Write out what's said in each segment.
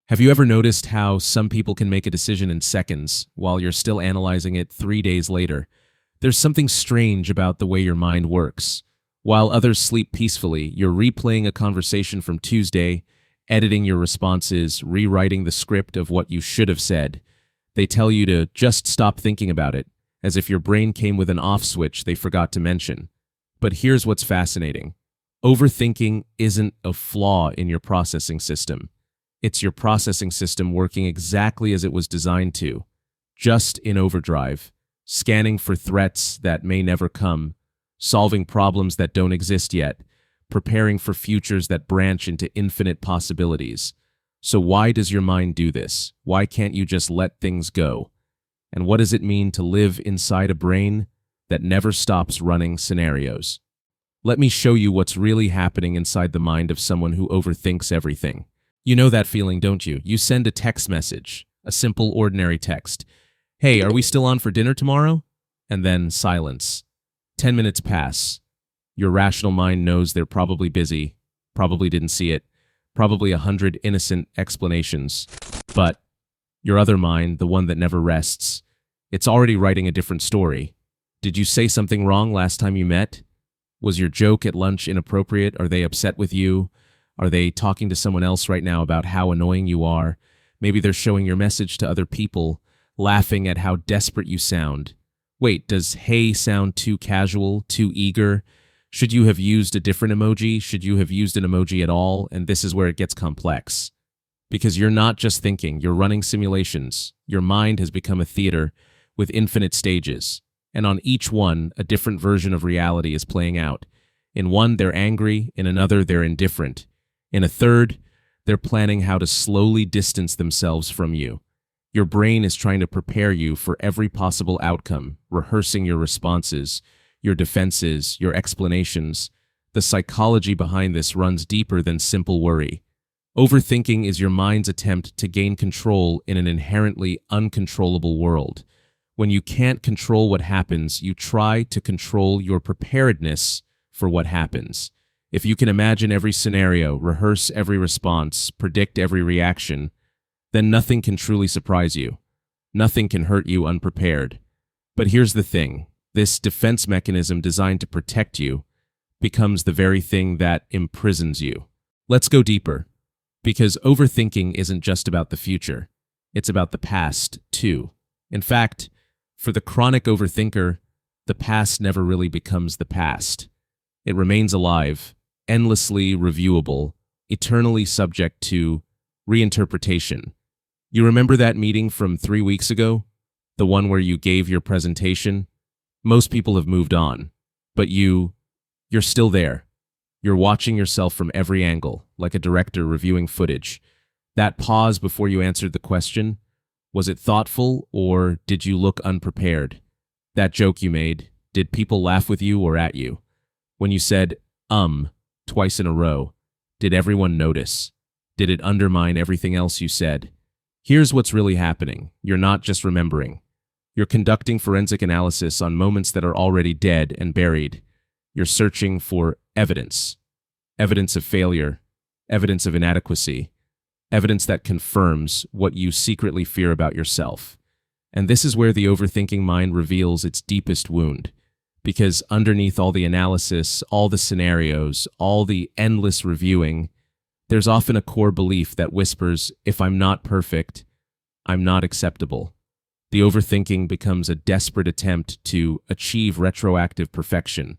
Have you ever noticed how some people can make a decision in seconds while you're still analyzing it 3 days later? There's something strange about the way your mind works. While others sleep peacefully, you're replaying a conversation from Tuesday, editing your responses, rewriting the script of what you should have said. They tell you to just stop thinking about it, as if your brain came with an off switch they forgot to mention. But here's what's fascinating. Overthinking isn't a flaw in your processing system. It's your processing system working exactly as it was designed to, just in overdrive, scanning for threats that may never come, solving problems that don't exist yet, preparing for futures that branch into infinite possibilities. So why does your mind do this? Why can't you just let things go? And what does it mean to live inside a brain that never stops running scenarios? Let me show you what's really happening inside the mind of someone who overthinks everything. You know that feeling, don't you? You send a text message, a simple, ordinary text. Hey, are we still on for dinner tomorrow? And then silence. 10 minutes pass. Your rational mind knows they're probably busy, probably didn't see it, probably 100 innocent explanations. But your other mind, the one that never rests, it's already writing a different story. Did you say something wrong last time you met? Was your joke at lunch inappropriate? Are they upset with you? Are they talking to someone else right now about how annoying you are? Maybe they're showing your message to other people, laughing at how desperate you sound. Wait, does hey sound too casual, too eager? Should you have used a different emoji? Should you have used an emoji at all? And this is where it gets complex. Because you're not just thinking, you're running simulations. Your mind has become a theater with infinite stages. And on each one, a different version of reality is playing out. In one, they're angry. In another, they're indifferent. In a third, they're planning how to slowly distance themselves from you. Your brain is trying to prepare you for every possible outcome, rehearsing your responses, your defenses, your explanations. The psychology behind this runs deeper than simple worry. Overthinking is your mind's attempt to gain control in an inherently uncontrollable world. When you can't control what happens, you try to control your preparedness for what happens. If you can imagine every scenario, rehearse every response, predict every reaction, then nothing can truly surprise you. Nothing can hurt you unprepared. But here's the thing. This defense mechanism designed to protect you becomes the very thing that imprisons you. Let's go deeper. Because overthinking isn't just about the future. It's about the past, too. In fact, for the chronic overthinker, the past never really becomes the past. It remains alive, endlessly reviewable, eternally subject to reinterpretation. You remember that meeting from 3 weeks ago? The one where you gave your presentation? Most people have moved on, but you're still there. You're watching yourself from every angle, like a director reviewing footage. That pause before you answered the question, was it thoughtful or did you look unprepared? That joke you made, did people laugh with you or at you? When you said, twice in a row, did everyone notice? Did it undermine everything else you said? Here's what's really happening. You're not just remembering. You're conducting forensic analysis on moments that are already dead and buried. You're searching for evidence. Evidence of failure, evidence of inadequacy, evidence that confirms what you secretly fear about yourself. And this is where the overthinking mind reveals its deepest wound. Because underneath all the analysis, all the scenarios, all the endless reviewing, there's often a core belief that whispers, if I'm not perfect, I'm not acceptable. The overthinking becomes a desperate attempt to achieve retroactive perfection,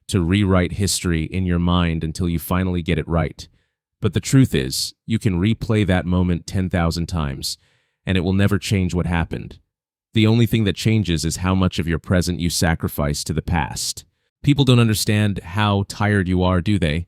to rewrite history in your mind until you finally get it right. But the truth is, you can replay that moment 10,000 times, and it will never change what happened. The only thing that changes is how much of your present you sacrifice to the past. People don't understand how tired you are, do they?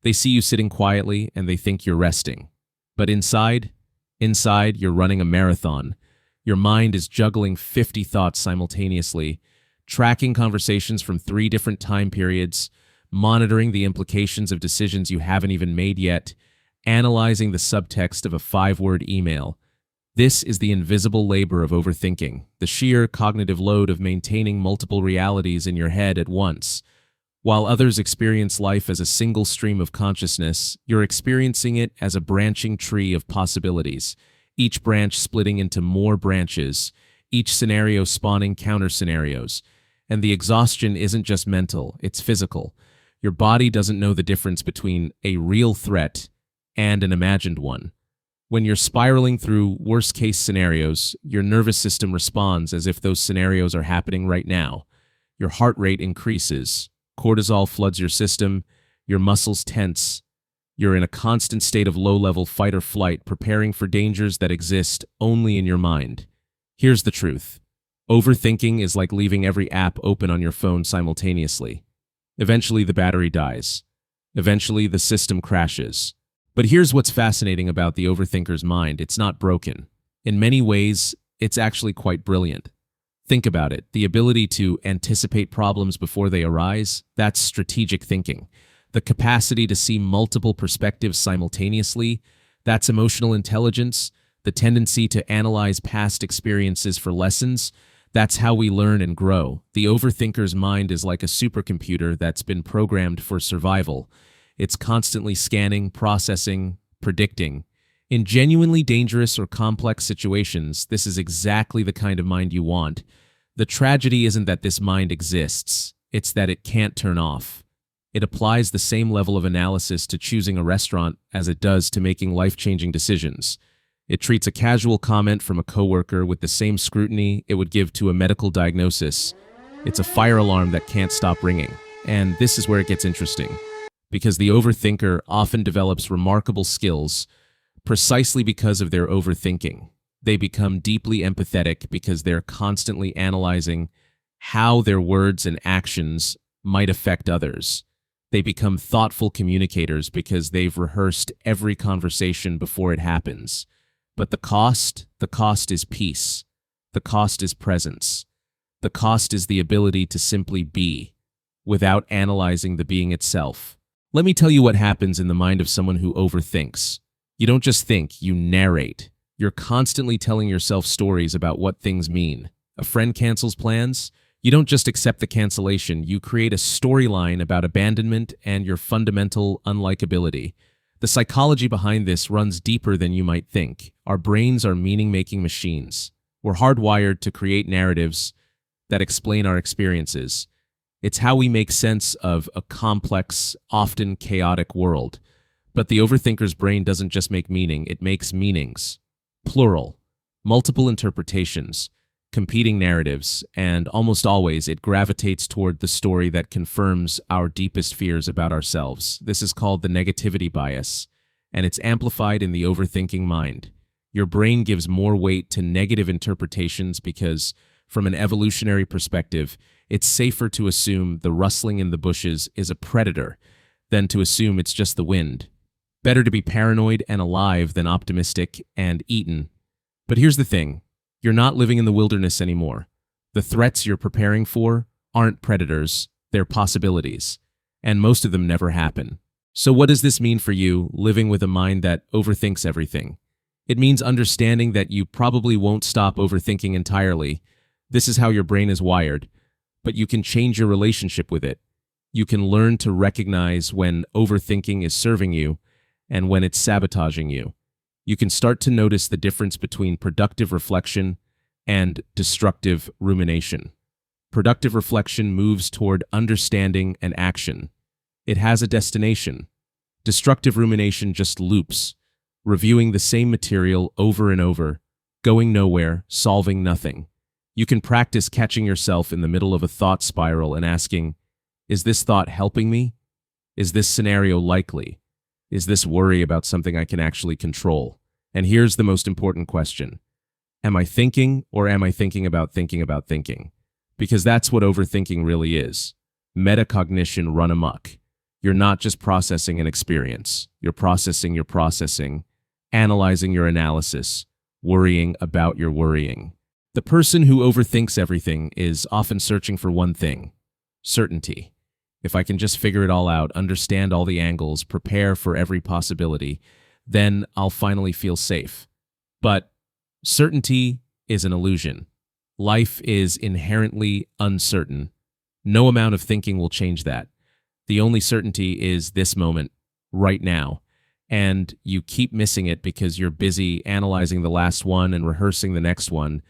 They see you sitting quietly and they think you're resting. But inside, you're running a marathon. Your mind is juggling 50 thoughts simultaneously, tracking conversations from 3 different time periods, monitoring the implications of decisions you haven't even made yet, analyzing the subtext of a 5-word email. This is the invisible labor of overthinking, the sheer cognitive load of maintaining multiple realities in your head at once. While others experience life as a single stream of consciousness, you're experiencing it as a branching tree of possibilities, each branch splitting into more branches, each scenario spawning counter-scenarios. And the exhaustion isn't just mental, it's physical. Your body doesn't know the difference between a real threat and an imagined one. When you're spiraling through worst-case scenarios, your nervous system responds as if those scenarios are happening right now. Your heart rate increases, cortisol floods your system, your muscles tense. You're in a constant state of low-level fight or flight, preparing for dangers that exist only in your mind. Here's the truth. Overthinking is like leaving every app open on your phone simultaneously. Eventually, the battery dies. Eventually, the system crashes. But here's what's fascinating about the overthinker's mind. It's not broken. In many ways, it's actually quite brilliant. Think about it. The ability to anticipate problems before they arise, that's strategic thinking. The capacity to see multiple perspectives simultaneously, that's emotional intelligence. The tendency to analyze past experiences for lessons, that's how we learn and grow. The overthinker's mind is like a supercomputer that's been programmed for survival. It's constantly scanning, processing, predicting. In genuinely dangerous or complex situations, this is exactly the kind of mind you want. The tragedy isn't that this mind exists, it's that it can't turn off. It applies the same level of analysis to choosing a restaurant as it does to making life-changing decisions. It treats a casual comment from a coworker with the same scrutiny it would give to a medical diagnosis. It's a fire alarm that can't stop ringing. And this is where it gets interesting, because the overthinker often develops remarkable skills precisely because of their overthinking. They become deeply empathetic because they're constantly analyzing how their words and actions might affect others. They become thoughtful communicators because they've rehearsed every conversation before it happens. But the cost is peace. The cost is presence. The cost is the ability to simply be, without analyzing the being itself. Let me tell you what happens in the mind of someone who overthinks. You don't just think, you narrate. You're constantly telling yourself stories about what things mean. A friend cancels plans? You don't just accept the cancellation, you create a storyline about abandonment and your fundamental unlikability. The psychology behind this runs deeper than you might think. Our brains are meaning-making machines. We're hardwired to create narratives that explain our experiences. It's how we make sense of a complex, often chaotic world. But the overthinker's brain doesn't just make meaning, it makes meanings. Plural, multiple interpretations, competing narratives, and almost always it gravitates toward the story that confirms our deepest fears about ourselves. This is called the negativity bias, and it's amplified in the overthinking mind. Your brain gives more weight to negative interpretations because, from an evolutionary perspective, it's safer to assume the rustling in the bushes is a predator than to assume it's just the wind. Better to be paranoid and alive than optimistic and eaten. But here's the thing. You're not living in the wilderness anymore. The threats you're preparing for aren't predators, they're possibilities. And most of them never happen. So what does this mean for you, living with a mind that overthinks everything? It means understanding that you probably won't stop overthinking entirely. This is how your brain is wired. But you can change your relationship with it. You can learn to recognize when overthinking is serving you and when it's sabotaging you. You can start to notice the difference between productive reflection and destructive rumination. Productive reflection moves toward understanding and action. It has a destination. Destructive rumination just loops, reviewing the same material over and over, going nowhere, solving nothing. You can practice catching yourself in the middle of a thought spiral and asking, is this thought helping me? Is this scenario likely? Is this worry about something I can actually control? And here's the most important question. Am I thinking, or am I thinking about thinking about thinking? Because that's what overthinking really is. Metacognition run amok. You're not just processing an experience. You're processing your processing, analyzing your analysis, worrying about your worrying. The person who overthinks everything is often searching for one thing: certainty. If I can just figure it all out, understand all the angles, prepare for every possibility, then I'll finally feel safe. But certainty is an illusion. Life is inherently uncertain. No amount of thinking will change that. The only certainty is this moment, right now. And you keep missing it because you're busy analyzing the last one and rehearsing the next one.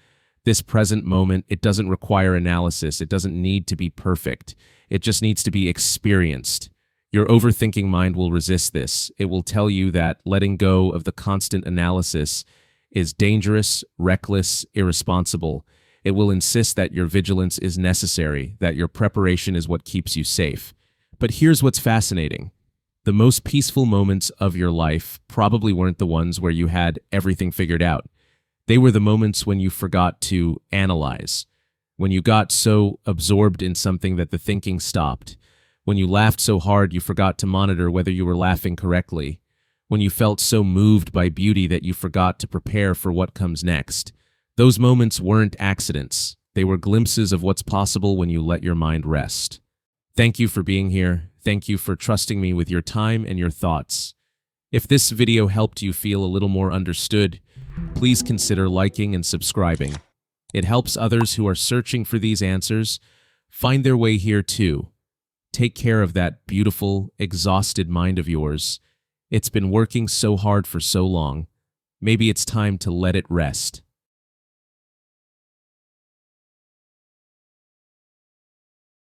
This present moment, it doesn't require analysis. It doesn't need to be perfect. It just needs to be experienced. Your overthinking mind will resist this. It will tell you that letting go of the constant analysis is dangerous, reckless, irresponsible. It will insist that your vigilance is necessary, that your preparation is what keeps you safe. But here's what's fascinating. The most peaceful moments of your life probably weren't the ones where you had everything figured out. They were the moments when you forgot to analyze, when you got so absorbed in something that the thinking stopped, when you laughed so hard you forgot to monitor whether you were laughing correctly, when you felt so moved by beauty that you forgot to prepare for what comes next. Those moments weren't accidents. They were glimpses of what's possible when you let your mind rest. Thank you for being here. Thank you for trusting me with your time and your thoughts. If this video helped you feel a little more understood, please consider liking and subscribing. It helps others who are searching for these answers find their way here too. Take care of that beautiful, exhausted mind of yours. It's been working so hard for so long. Maybe it's time to let it rest.